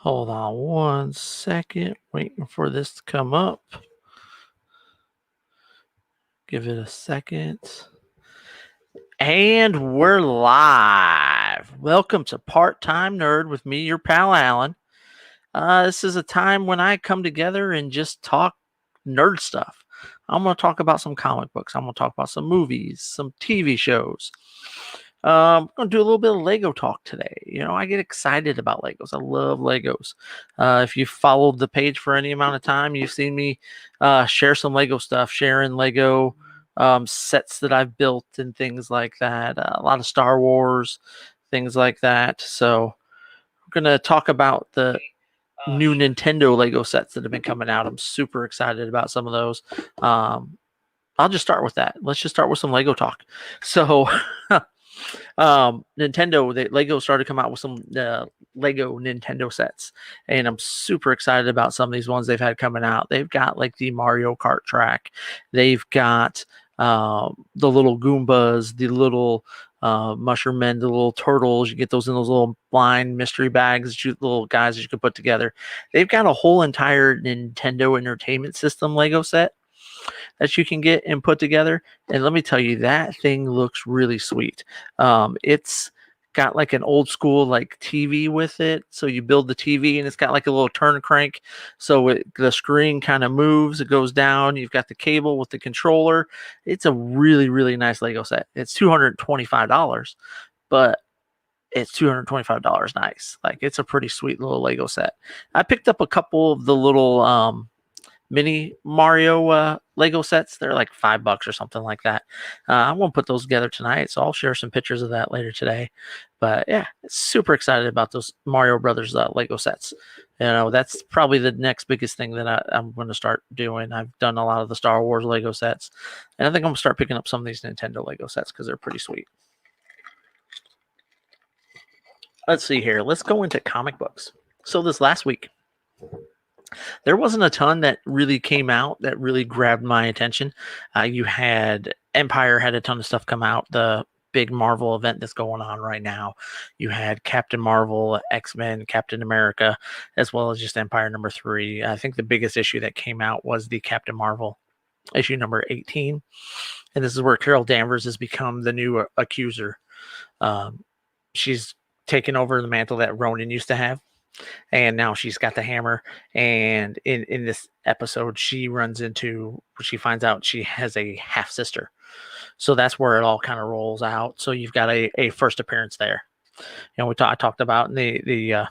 Hold on 1 second. Waiting for this to come up. Give it a second. And we're live. Welcome to Part Time Nerd with me, your pal Alan. This is a time when I come together and just talk nerd stuff. I'm going to talk about some comic books. I'm going to talk about some movies, some TV shows. I'm going to do a little bit of Lego talk today. I get excited about Legos. I love Legos. If you've followed the page for any amount of time, you've seen me share some Lego stuff, sharing Lego sets that I've built and things like that. A lot of Star Wars, things like that. So we're going to talk about the new Nintendo Lego sets that have been coming out. I'm super excited about some of those. I'll just start with that. Let's just start with some Lego talk. So Nintendo, Lego started to come out with some Lego Nintendo sets, and I'm super excited about some of these ones they've had coming out. They've got like the Mario Kart track. They've got the little Goombas, the little mushroom men, the little turtles. You get those in those little blind mystery bags, little guys that you can put together. They've got a whole entire Nintendo Entertainment System Lego set that you can get and put together. And let me tell you, that thing looks really sweet. It's got like an old school like TV with it. So you build the TV and it's got like a little turn crank. So the screen kind of moves, it goes down. You've got the cable with the controller. It's a really, really nice Lego set. It's $225, but it's $225 nice. Like it's a pretty sweet little Lego set. I picked up a couple of the little mini Mario Lego sets. They're like $5 or something like that. I'm gonna put those together tonight, so I'll share some pictures of that later today. But yeah, super excited about those Mario Brothers Lego sets. That's probably the next biggest thing that I'm going to start doing. I've done a lot of the Star Wars Lego sets, and I think I'm gonna start picking up some of these Nintendo Lego sets because they're pretty sweet. Let's see here. Let's go into comic books. So this last week, there wasn't a ton that really came out that really grabbed my attention. You had Empire had a ton of stuff come out. The big Marvel event that's going on right now. You had Captain Marvel, X-Men, Captain America, as well as just Empire #3. I think the biggest issue that came out was the Captain Marvel issue number 18. And this is where Carol Danvers has become the new accuser. She's taken over the mantle that Ronin used to have. And now she's got the hammer. And in this episode, she finds out she has a half sister. So that's where it all kind of rolls out. So you've got a first appearance there. I talked about in the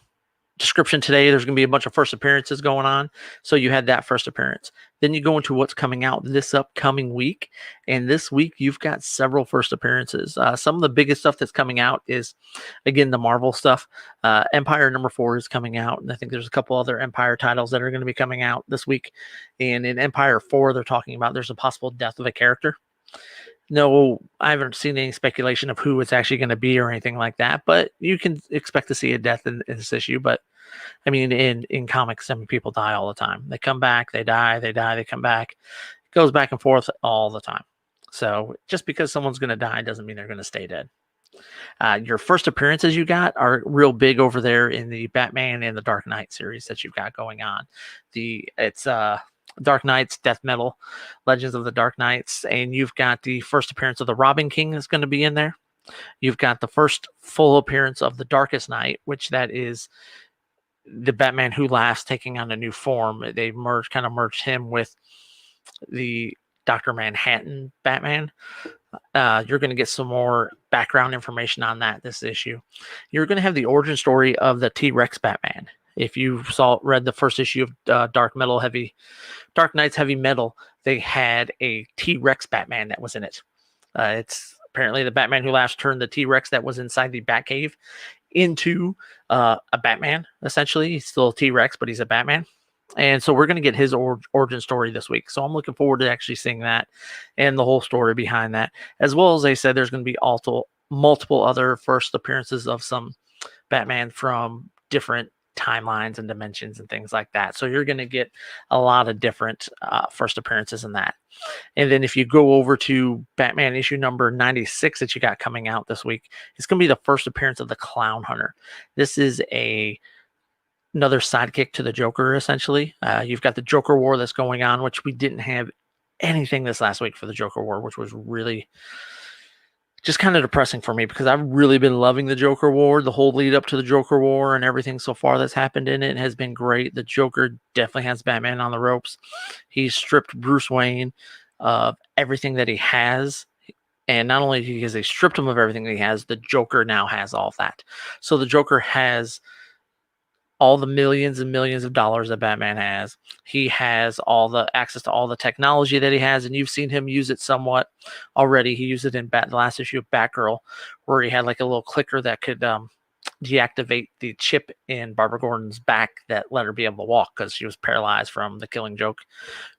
description today, there's going to be a bunch of first appearances going on. So you had that first appearance. Then you go into what's coming out this upcoming week. And this week, you've got several first appearances. Some of the biggest stuff that's coming out is, again, the Marvel stuff. Empire #4 is coming out. And I think there's a couple other Empire titles that are going to be coming out this week. And in Empire 4, they're talking about there's a possible death of a character. No, I haven't seen any speculation of who it's actually going to be or anything like that, but you can expect to see a death in this issue. But I mean, in comics, people die all the time. They come back, they die, they come back. It goes back and forth all the time. So just because someone's going to die doesn't mean they're going to stay dead. Your first appearances you got are real big over there in the Batman and the Dark Knight series that you've got going on. It's Dark Knights, Death Metal, Legends of the Dark Knights, and you've got the first appearance of the Robin King that's going to be in there. You've got the first full appearance of the Darkest Knight, which that is the Batman Who Laughs taking on a new form. They merged him with the Dr. Manhattan Batman. You're going to get some more background information on that this issue. You're going to have the origin story of the T-Rex Batman. If you read the first issue of Dark Knight's Heavy Metal, they had a T-Rex Batman that was in it. It's apparently the Batman Who Laughs turned the T-Rex that was inside the Batcave into a Batman, essentially. He's still a T-Rex, but he's a Batman. And so we're going to get his origin story this week. So I'm looking forward to actually seeing that and the whole story behind that. As well as they said, there's going to be multiple other first appearances of some Batman from different timelines and dimensions and things like that. So you're going to get a lot of different first appearances in that. And then if you go over to Batman issue number 96 that you got coming out this week, it's going to be the first appearance of the Clown Hunter. This is a another sidekick to the Joker, essentially. You've got the Joker War that's going on, which we didn't have anything this last week for the Joker War, which was really just kind of depressing for me because I've really been loving the Joker War. The whole lead up to the Joker War and everything so far that's happened in it has been great. The Joker definitely has Batman on the ropes. He's stripped Bruce Wayne of everything that he has. And not only has he stripped him of everything that he has, the Joker now has all of that. So the Joker has all the millions and millions of dollars that Batman has. He has all the access to all the technology that he has, and you've seen him use it somewhat already. He used it in the last issue of Batgirl, where he had like a little clicker that could deactivate the chip in Barbara Gordon's back that let her be able to walk because she was paralyzed from the Killing Joke,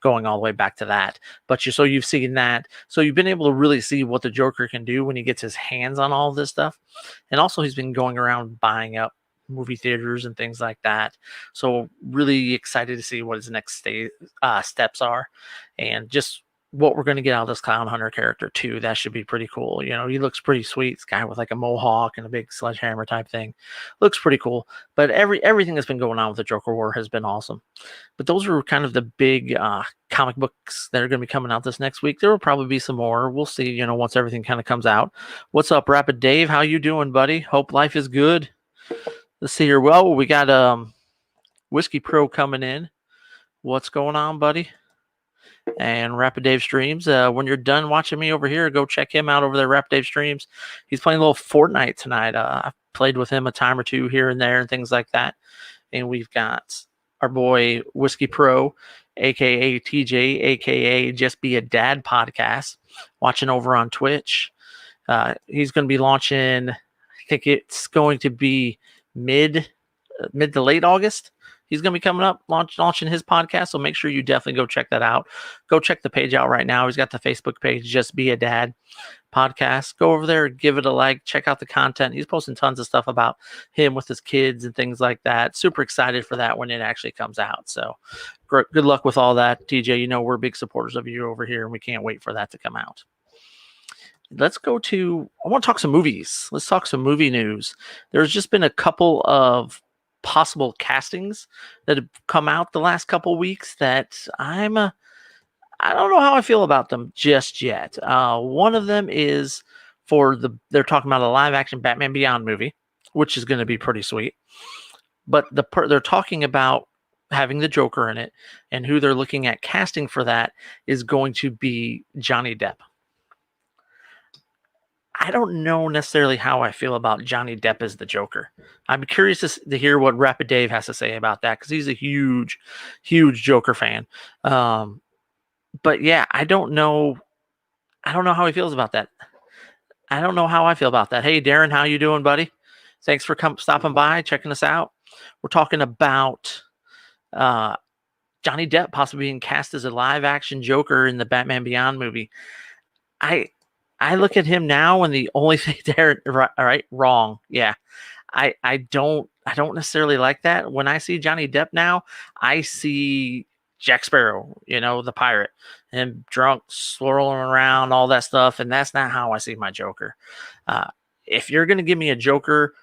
going all the way back to that. But so you've seen that. So you've been able to really see what the Joker can do when he gets his hands on all of this stuff. And also he's been going around buying up movie theaters and things like that. So really excited to see what his next steps are, and just what we're going to get out of this Clown Hunter character too. That should be pretty cool. You know, he looks pretty sweet. This guy with like a mohawk and a big sledgehammer type thing. Looks pretty cool. But everything that's been going on with the Joker War has been awesome. But those are kind of the big comic books that are going to be coming out this next week. There will probably be some more. We'll see, you know, once everything kind of comes out. What's up, Rapid Dave? How you doing, buddy? Hope life is good. Let's see here. Well, we got Whiskey Pro coming in. What's going on, buddy? And Rapid Dave Streams. When you're done watching me over here, go check him out over there, Rapid Dave Streams. He's playing a little Fortnite tonight. I've played with him a time or two here and there and things like that. And we've got our boy Whiskey Pro, a.k.a. TJ, a.k.a. Just Be a Dad podcast, watching over on Twitch. He's going to be launching, I think it's going to be mid to late August. He's going to be coming up, launching his podcast. So make sure you definitely go check that out. Go check the page out right now. He's got the Facebook page, Just Be a Dad podcast. Go over there, give it a like, check out the content. He's posting tons of stuff about him with his kids and things like that. Super excited for that when it actually comes out. So good luck with all that, TJ. You know, we're big supporters of you over here, and we can't wait for that to come out. Let's go to, I want to talk some movies. Let's talk some movie news. There's just been a couple of possible castings that have come out the last couple weeks that I don't know how I feel about them just yet. One of them is they're talking about a live action Batman Beyond movie, which is going to be pretty sweet. But they're talking about having the Joker in it, and who they're looking at casting for that is going to be Johnny Depp. I don't know necessarily how I feel about Johnny Depp as the Joker. I'm curious to hear what Rapid Dave has to say about that, because he's a huge, huge Joker fan. But yeah, I don't know how he feels about that. I don't know how I feel about that. Hey, Darren, how you doing, buddy? Thanks for stopping by, checking us out. We're talking about Johnny Depp possibly being cast as a live-action Joker in the Batman Beyond movie. I look at him now, and the only thing there, right, wrong. Yeah. I don't necessarily like that. When I see Johnny Depp now, I see Jack Sparrow, you know, the pirate, and drunk, swirling around, all that stuff. And that's not how I see my Joker. If you're going to give me a Joker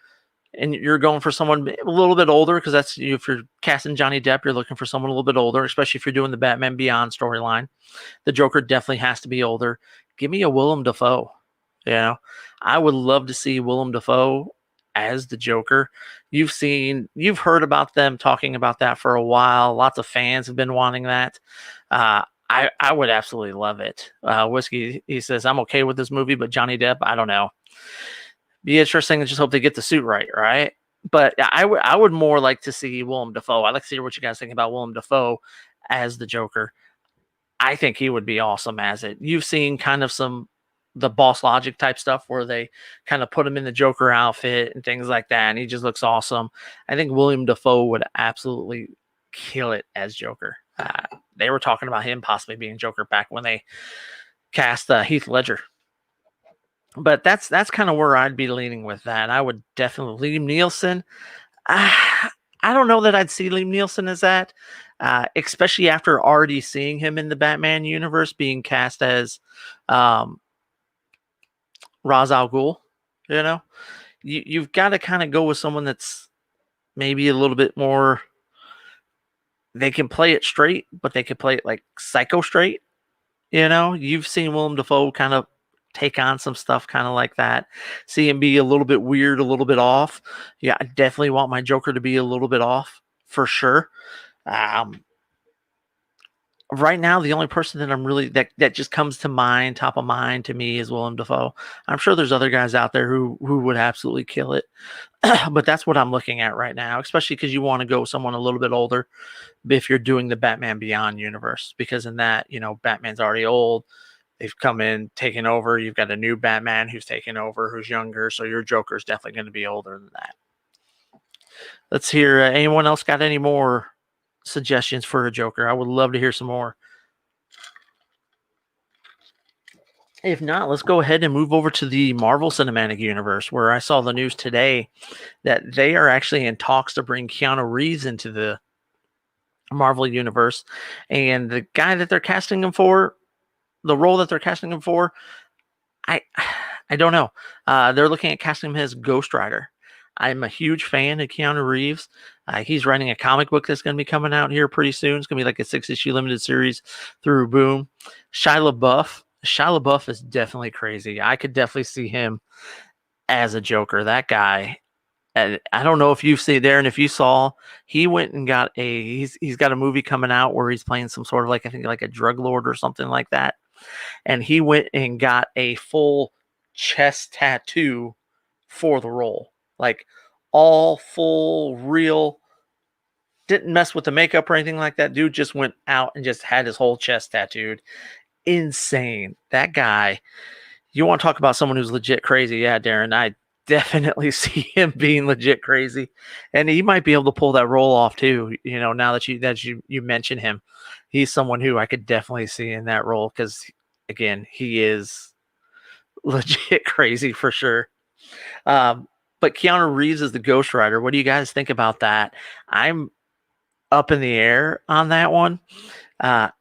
and you're going for someone a little bit older, because that's, if you're casting Johnny Depp, you're looking for someone a little bit older, especially if you're doing the Batman Beyond storyline. The Joker definitely has to be older. Give me a Willem Dafoe. You know, I would love to see Willem Dafoe as the Joker. You've heard about them talking about that for a while. Lots of fans have been wanting that. I would absolutely love it. Whiskey, he says, I'm okay with this movie, but Johnny Depp, I don't know. Be interesting, and just hope they get the suit right? But I would more like to see Willem Dafoe. I'd like to see what you guys think about Willem Dafoe as the Joker. I think he would be awesome as it. You've seen kind of the Boss Logic type stuff where they kind of put him in the Joker outfit and things like that, and he just looks awesome. I think Willem Dafoe would absolutely kill it as Joker. They were talking about him possibly being Joker back when they cast Heath Ledger. But that's kind of where I'd be leaning with that. I would definitely Liam Neeson. I don't know that I'd see Liam Neeson as that, especially after already seeing him in the Batman universe being cast as Ra's al Ghul. You know, you've got to kind of go with someone that's maybe a little bit more. They can play it straight, but they can play it like psycho straight. You've seen Willem Dafoe kind of take on some stuff kind of like that. See him be a little bit weird, a little bit off. Yeah, I definitely want my Joker to be a little bit off for sure. Right now, the only person that I'm really that just comes to mind, top of mind to me, is Willem Dafoe. I'm sure there's other guys out there who would absolutely kill it, but that's what I'm looking at right now. Especially because you want to go someone a little bit older if you're doing the Batman Beyond universe, because in that, Batman's already old. They've come in, taken over. You've got a new Batman who's taken over, who's younger. So your Joker's definitely going to be older than that. Let's hear. Anyone else got any more suggestions for a Joker? I would love to hear some more. If not, let's go ahead and move over to the Marvel Cinematic Universe, where I saw the news today that they are actually in talks to bring Keanu Reeves into the Marvel Universe. And the guy that they're casting him for, the role that they're casting him for, I don't know. They're looking at casting him as Ghost Rider. I'm a huge fan of Keanu Reeves. He's writing a comic book that's going to be coming out here pretty soon. It's going to be like a 6-issue limited series through Boom. Shia LaBeouf is definitely crazy. I could definitely see him as a Joker. That guy, I don't know if you've seen there, and if you saw, he went and got he's got a movie coming out where he's playing some sort of I think like a drug lord or something like that. And he went and got a full chest tattoo for the role. Like all full, real, didn't mess with the makeup or anything like that. Dude just went out and just had his whole chest tattooed. Insane. That guy, you want to talk about someone who's legit crazy? Yeah, Darren, I definitely see him being legit crazy. And he might be able to pull that role off too. Now that you mention him, he's someone who I could definitely see in that role because, again, he is legit crazy for sure. But Keanu Reeves is the Ghost Rider. What do you guys think about that? I'm up in the air on that one. Like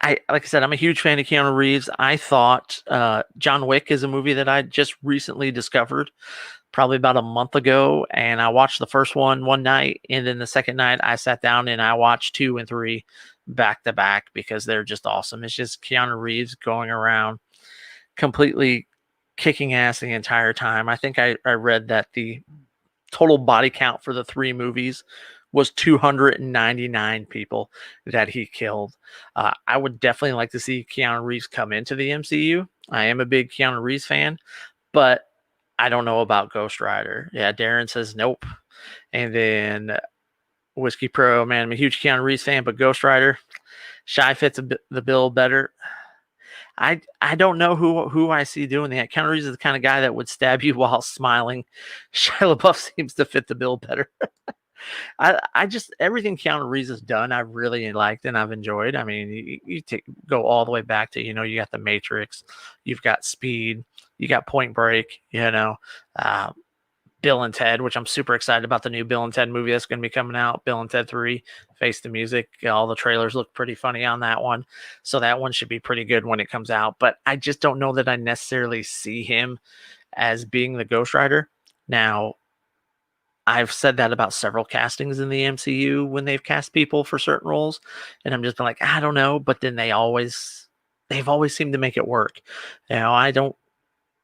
I said, I'm a huge fan of Keanu Reeves. I thought John Wick is a movie that I just recently discovered, probably about a month ago, and I watched the first one night, and then the second night I sat down and I watched 2 and 3 back to back because they're just awesome. It's just Keanu Reeves going around completely kicking ass the entire time. I think I read that the total body count for the 3 movies was 299 people that he killed. I would definitely like to see Keanu Reeves come into the MCU. I am a big Keanu Reeves fan, but I don't know about Ghost Rider. Yeah, Darren says nope. And then Whiskey Pro, man, I'm a huge Keanu Reeves fan, but Ghost Rider, Shy fits the bill better. I don't know who I see doing that. Keanu Reeves is the kind of guy that would stab you while smiling. Shia LaBeouf seems to fit the bill better. I just, everything Keanu Reeves has done, I've really liked and I've enjoyed. I mean, you go all the way back to, you got The Matrix, you've got Speed, you got Point Break, Bill and Ted, which I'm super excited about the new Bill and Ted movie that's going to be coming out. Bill and Ted 3, Face the Music. All the trailers look pretty funny on that one. So that one should be pretty good when it comes out. But I just don't know that I necessarily see him as being the Ghost Rider. Now, I've said that about several castings in the MCU when they've cast people for certain roles. And I'm just been like, I don't know. But then they've always seemed to make it work. I don't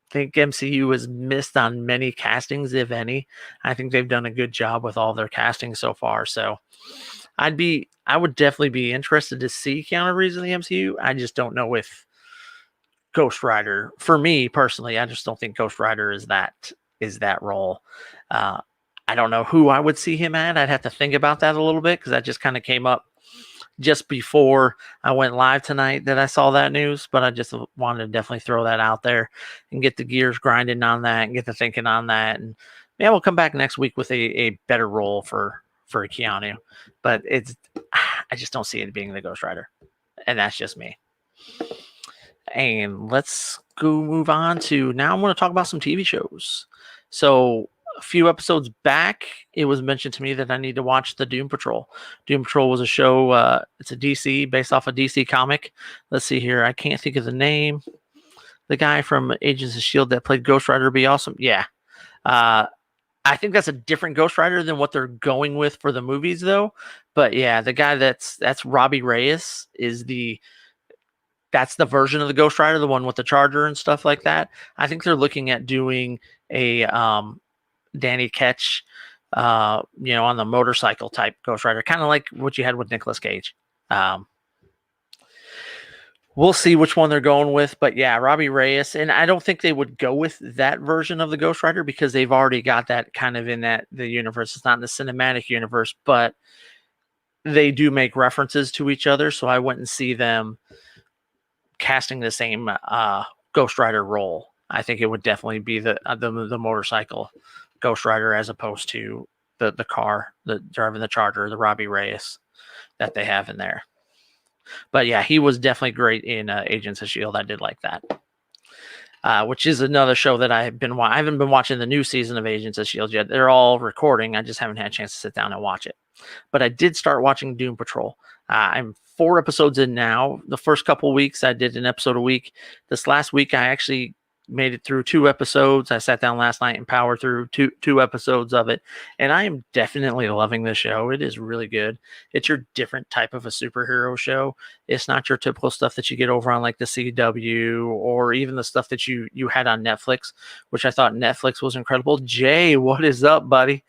think MCU has missed on many castings, if any. I think they've done a good job with all their casting so far. So I would definitely be interested to see Keanu Reeves in the MCU. I just don't know if Ghost Rider, for me personally, I just don't think Ghost Rider is that role. I don't know who I would see him at. I'd have to think about that a little bit because that just kind of came up just before I went live tonight that I saw that news, but I just wanted to definitely throw that out there and get the gears grinding on that and get the thinking on that. And maybe we'll come back next week with a better role for Keanu, but I just don't see it being the Ghost Rider, and that's just me. And let's go move on to, now I'm going to talk about some TV shows. So a few episodes back, it was mentioned to me that I need to watch the Doom Patrol. Doom Patrol was a show, it's a DC, based off a DC comic. Let's see here. I can't think of the name. The guy from Agents of S.H.I.E.L.D. that played Ghost Rider would be awesome. Yeah. I think that's a different Ghost Rider than what they're going with for the movies, though. But yeah, the guy that's Robbie Reyes that's the version of the Ghost Rider, the one with the charger and stuff like that. I think they're looking at doing a Danny Ketch, on the motorcycle type Ghost Rider, kind of like what you had with Nicolas Cage. Um, we'll see which one they're going with, but yeah, Robbie Reyes, and I don't think they would go with that version of the Ghost Rider because they've already got that kind of in the universe. It's not in the cinematic universe, but they do make references to each other, so I wouldn't see them casting the same Ghost Rider role. I think it would definitely be the motorcycle Ghost Rider as opposed to the car, the driving the Charger, the Robbie Reyes that they have in there. But yeah, he was definitely great in Agents of S.H.I.E.L.D. I did like that. Which is another show that I haven't been watching the new season of Agents of S.H.I.E.L.D. yet. They're all recording. I just haven't had a chance to sit down and watch it. But I did start watching Doom Patrol. I'm 4 episodes in now. The first couple of weeks, I did an episode a week. This last week, I actually made it through 2 episodes. I sat down last night and powered through two episodes of it. And I am definitely loving the show. It is really good. It's your different type of a superhero show. It's not your typical stuff that you get over on like the CW or even the stuff that you had on Netflix, which I thought Netflix was incredible. Jay, what is up, buddy?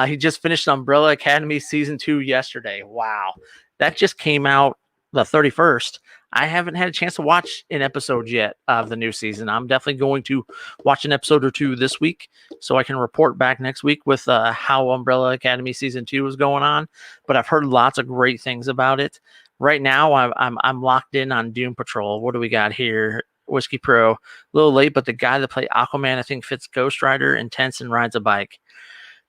He just finished Umbrella Academy season 2 yesterday. Wow. That just came out the 31st. I haven't had a chance to watch an episode yet of the new season. I'm definitely going to watch an episode or 2 this week so I can report back next week with how Umbrella Academy season 2 is going on. But I've heard lots of great things about it. Right now, I'm locked in on Doom Patrol. What do we got here? Whiskey Pro, a little late, but the guy that played Aquaman, I think, fits Ghost Rider, intense, and rides a bike.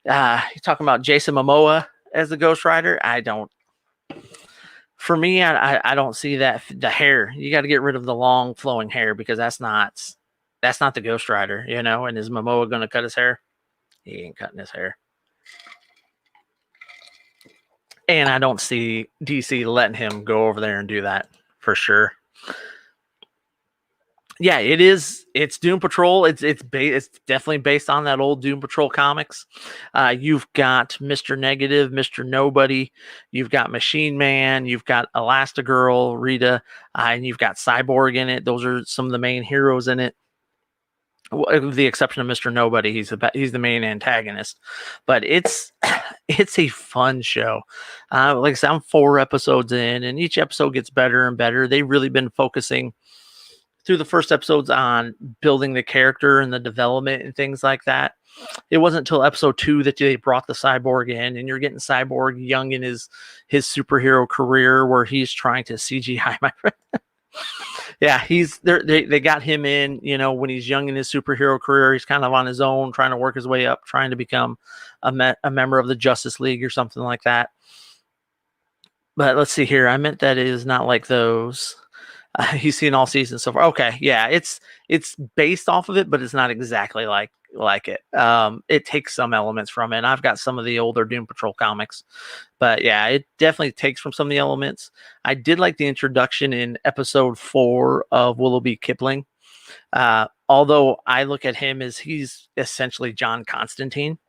You're talking about Jason Momoa as the Ghost Rider. I don't. For me, I don't see that. The hair, you got to get rid of the long flowing hair because that's not the Ghost Rider, And is Momoa going to cut his hair? He ain't cutting his hair. And I don't see DC letting him go over there and do that for sure. Yeah, it is. It's Doom Patrol. It's definitely based on that old Doom Patrol comics. You've got Mr. Negative, Mr. Nobody. You've got Machine Man. You've got Elastigirl, Rita, and you've got Cyborg in it. Those are some of the main heroes in it. With the exception of Mr. Nobody, he's the main antagonist. But it's a fun show. Like I said, I'm 4 episodes in, and each episode gets better and better. They've really been focusing through the first episodes on building the character and the development and things like that. It wasn't until episode 2 that they brought the Cyborg in, and you're getting Cyborg young in his superhero career where he's trying to CGI my friend. Yeah, he's there. They got him in, when he's young in his superhero career. He's kind of on his own, trying to work his way up, trying to become a member of the Justice League or something like that. But let's see here. I meant that it is not like those. He's seen all seasons so far. Okay, yeah, it's based off of it, but it's not exactly like it. It takes some elements from it. And I've got some of the older Doom Patrol comics, but yeah, it definitely takes from some of the elements. I did like the introduction in episode 4 of Willoughby Kipling. Although I look at him as he's essentially John Constantine.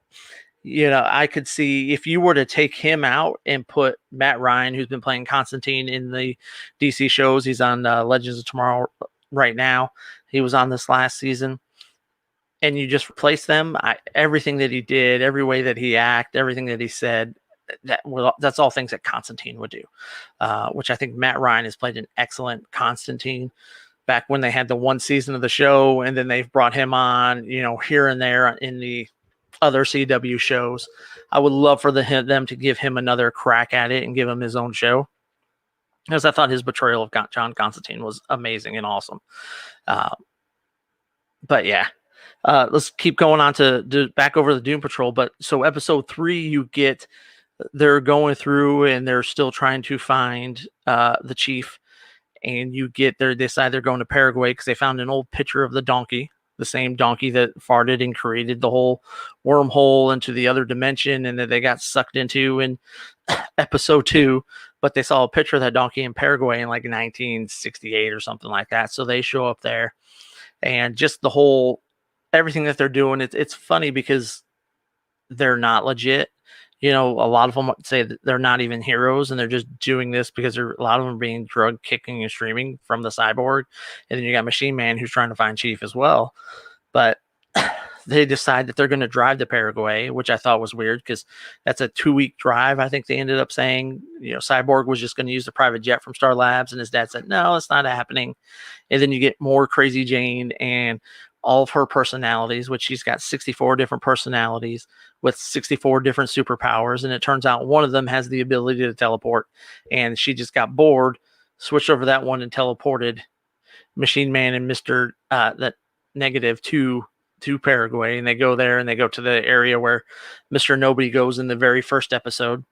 I could see if you were to take him out and put Matt Ryan, who's been playing Constantine in the DC shows. He's on Legends of Tomorrow right now. He was on this last season. And you just replace them. Everything that he did, every way that he acted, everything that he said, that's all things that Constantine would do, which I think Matt Ryan has played an excellent Constantine back when they had the 1 season of the show. And then they've brought him on, here and there in the other CW shows. I would love for them to give him another crack at it and give him his own show, because I thought his portrayal of John Constantine was amazing and awesome. But yeah, let's keep going on to back over the Doom Patrol. But so episode 3, they're going through and they're still trying to find the chief, and they decide they're going to Paraguay because they found an old picture of the donkey. The same donkey that farted and created the whole wormhole into the other dimension, and that they got sucked into in episode 2. But they saw a picture of that donkey in Paraguay in like 1968 or something like that. So they show up there, and just everything that they're doing. It's funny because they're not legit. A lot of them say that they're not even heroes and they're just doing this because a lot of them are being drugged, kicking, and streaming from the Cyborg. And then you got Machine Man who's trying to find Chief as well. But they decide that they're going to drive to Paraguay, which I thought was weird because that's a 2-week drive. I think they ended up saying, Cyborg was just going to use the private jet from Star Labs. And his dad said, no, it's not happening. And then you get more Crazy Jane and all of her personalities, which she's got 64 different personalities with 64 different superpowers. And it turns out one of them has the ability to teleport. And she just got bored, switched over that one and teleported Machine Man and Mr. That Negative to Paraguay. And they go there and they go to the area where Mr. Nobody goes in the very first episode.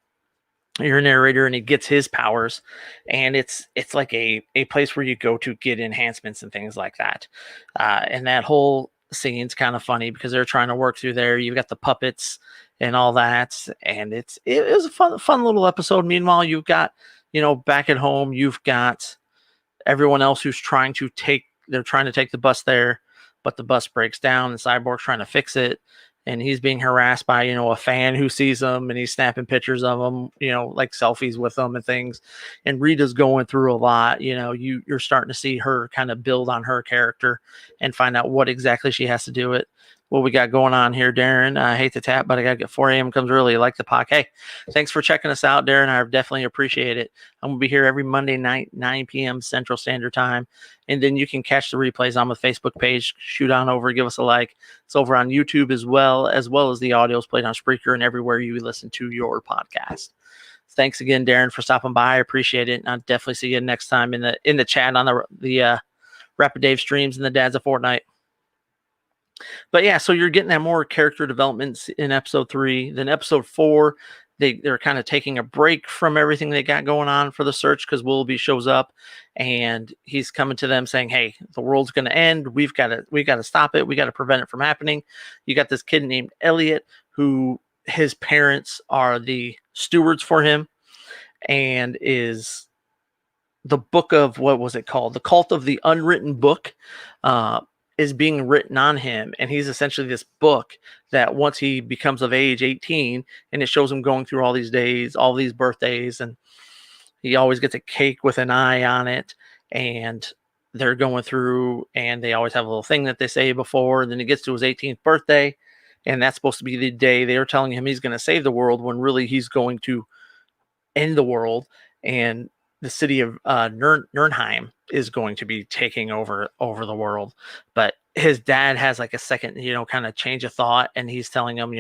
You're a narrator and he gets his powers, and it's like a place where you go to get enhancements and things like that. And that whole scene's kind of funny because they're trying to work through there. You've got the puppets and all that, and it was a fun little episode. Meanwhile, you've got, back at home, you've got everyone else who's trying to take the bus there, but the bus breaks down and Cyborg's trying to fix it. And he's being harassed by, a fan who sees him and he's snapping pictures of him, like selfies with them and things. And Rita's going through a lot. You're starting to see her kind of build on her character and find out what exactly she has to do it. What we got going on here, Darren? I hate to tap, but I got to get 4 a.m. comes early. Like the podcast. Hey, thanks for checking us out, Darren. I definitely appreciate it. I'm going to be here every Monday night, 9 p.m. Central Standard Time. And then you can catch the replays on the Facebook page. Shoot on over, give us a like. It's over on YouTube as well as the audio is played on Spreaker and everywhere you listen to your podcast. Thanks again, Darren, for stopping by. I appreciate it. And I'll definitely see you next time in the chat on the Rapid Dave streams and the Dads of Fortnite. But yeah, so you're getting that more character development in episode 3. Then episode 4, they're kind of taking a break from everything they got going on for the search because Willoughby shows up and he's coming to them saying, hey, the world's going to end. We've got to stop it. We got to prevent it from happening. You got this kid named Elliot who his parents are the stewards for him and is the book of, what was it called? The Cult of the Unwritten Book. Is being written on him, and he's essentially this book that once he becomes of age, 18, and it shows him going through all these days, all these birthdays, and he always gets a cake with an eye on it, and they're going through, and they always have a little thing that they say before, and then he gets to his 18th birthday, and that's supposed to be the day they are telling him he's going to save the world, when really he's going to end the world, and the city of Nurnheim is going to be taking over the world. But his dad has like a second, kind of change of thought. And he's telling him,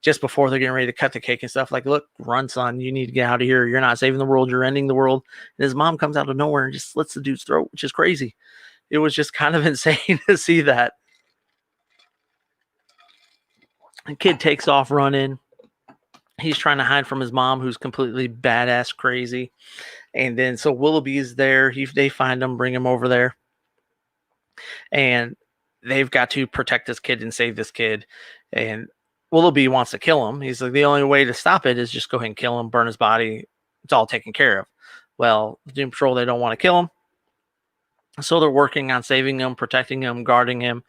just before they're getting ready to cut the cake and stuff, like, look, run, son, you need to get out of here. You're not saving the world. You're ending the world. And his mom comes out of nowhere and just slits the dude's throat, which is crazy. It was just kind of insane to see that. The kid takes off running. He's trying to hide from his mom, who's completely badass crazy. And then so Willoughby is there. They find him, bring him over there. And they've got to protect this kid and save this kid. And Willoughby wants to kill him. He's like, the only way to stop it is just go ahead and kill him, burn his body. It's all taken care of. Well, the Doom Patrol, they don't want to kill him. So they're working on saving him, protecting him, guarding him.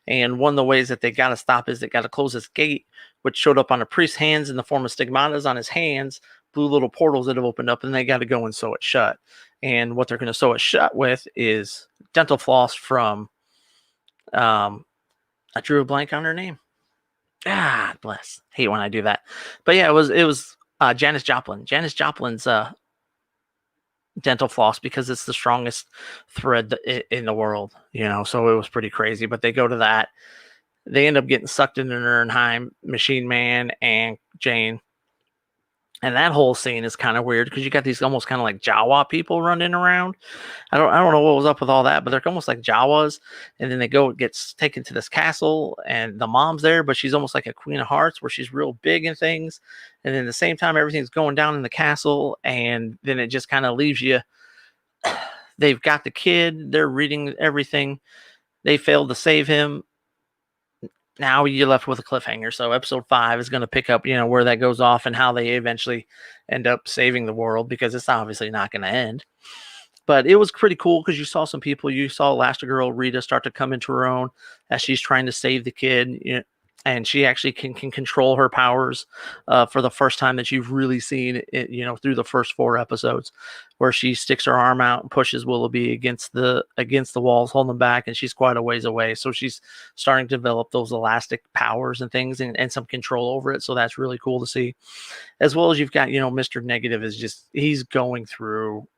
And one of the ways that they got to stop is they got to close this gate, which showed up on a priest's hands in the form of stigmatas on his hands, blue little portals that have opened up, and they got to go and sew it shut. And what they're going to sew it shut with is dental floss from, I drew a blank on her name. Ah, bless. Hate when I do that. But yeah, it was Janis Joplin. Janis Joplin's dental floss, because it's the strongest thread in the world, so it was pretty crazy. But they go to that. They end up getting sucked into Nurnheim, Machine Man and Jane. And that whole scene is kind of weird because you got these almost kind of like Jawa people running around. I don't know what was up with all that, but they're almost like Jawas. And then gets taken to this castle, and the mom's there, but she's almost like a Queen of Hearts where she's real big and things. And then at the same time, everything's going down in the castle, and then it just kind of leaves you. They've got the kid. They're reading everything. They failed to save him. Now you're left with a cliffhanger. So episode 5 is going to pick up, where that goes off and how they eventually end up saving the world, because it's obviously not going to end. But it was pretty cool because you saw some people. You saw Elastigirl Rita start to come into her own as she's trying to save the kid. and she actually can control her powers for the first time that you've really seen it, through the first 4 episodes, where she sticks her arm out and pushes Willoughby against the walls, holding them back, and she's quite a ways away. So she's starting to develop those elastic powers and things, and some control over it. So that's really cool to see. As well as you've got, Mr. Negative he's going through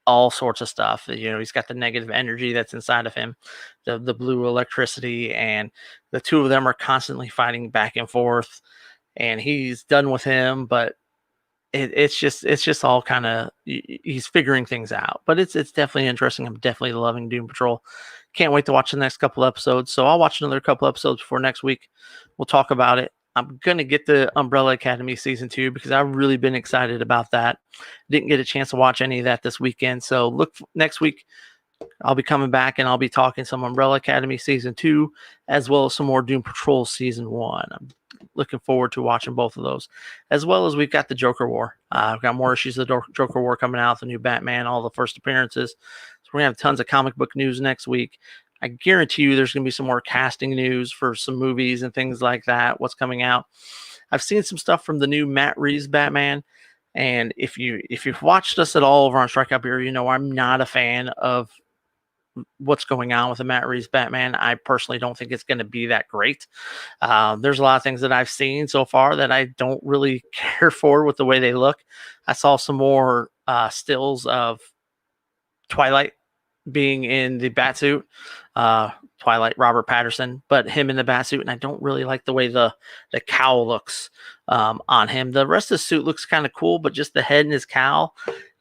all sorts of stuff. He's got the negative energy that's inside of him, the blue electricity, and the two of them are constantly fighting back and forth. And he's done with him, but it's just all kind of, he's figuring things out. But it's definitely interesting. I'm definitely loving Doom Patrol. Can't wait to watch the next couple episodes. So I'll watch another couple episodes before next week. We'll talk about it. I'm going to get the Umbrella Academy season 2 because I've really been excited about that. Didn't get a chance to watch any of that this weekend. So look, next week, I'll be coming back and I'll be talking some Umbrella Academy season 2, as well as some more Doom Patrol season 1. I'm looking forward to watching both of those, as well as we've got the Joker War. I've got more issues of the Joker War coming out, the new Batman, all the first appearances. So we're going to have tons of comic book news next week. I guarantee you there's going to be some more casting news for some movies and things like that, what's coming out. I've seen some stuff from the new Matt Reeves Batman. And if you've watched us at all over on Strikeout Beer, I'm not a fan of what's going on with the Matt Reeves Batman. I personally don't think it's going to be that great. There's a lot of things that I've seen so far that I don't really care for with the way they look. I saw some more stills of Twilight being in the Batsuit, Twilight Robert Patterson, but him in the Batsuit, and I don't really like the way the cowl looks on him. The rest of the suit looks kind of cool, but just the head and his cowl,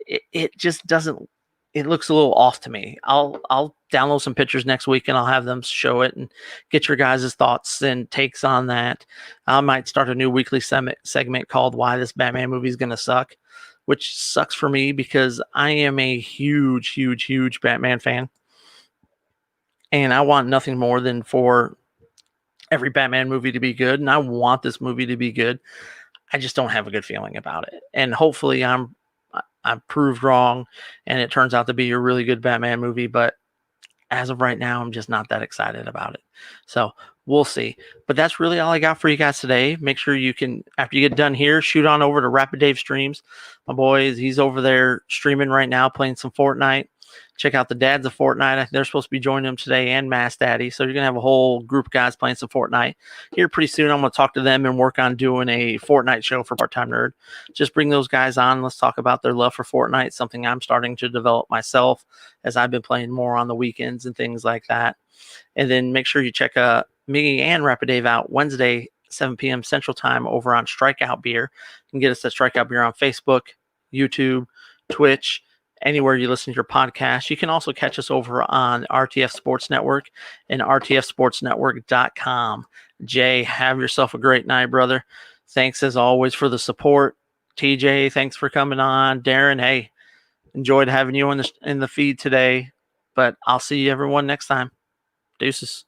it just doesn't. It looks a little off to me. I'll download some pictures next week and I'll have them show it and get your guys' thoughts and takes on that. I might start a new weekly segment called "Why This Batman Movie Is Gonna Suck," which sucks for me because I am a huge, huge, huge Batman fan. And I want nothing more than for every Batman movie to be good. And I want this movie to be good. I just don't have a good feeling about it. And hopefully I'm proved wrong and it turns out to be a really good Batman movie. But as of right now, I'm just not that excited about it. So we'll see. But that's really all I got for you guys today. Make sure you can, after you get done here, shoot on over to Rapid Dave Streams. My boy, he's over there streaming right now, playing some Fortnite. Check out the Dads of Fortnite. They're supposed to be joining him today, and Mass Daddy. So you're going to have a whole group of guys playing some Fortnite. Here pretty soon, I'm going to talk to them and work on doing a Fortnite show for Part-Time Nerd. Just bring those guys on. Let's talk about their love for Fortnite, something I'm starting to develop myself as I've been playing more on the weekends and things like that. And then make sure you check me and Rapid Dave out Wednesday, 7 p.m. Central Time over on Strikeout Beer. You can get us at Strikeout Beer on Facebook, YouTube, Twitch, anywhere you listen to your podcast. You can also catch us over on RTF Sports Network and rtfsportsnetwork.com. Jay, have yourself a great night, brother. Thanks as always for the support. TJ, thanks for coming on. Darren, hey, enjoyed having you in the feed today, but I'll see you everyone next time. Deuces.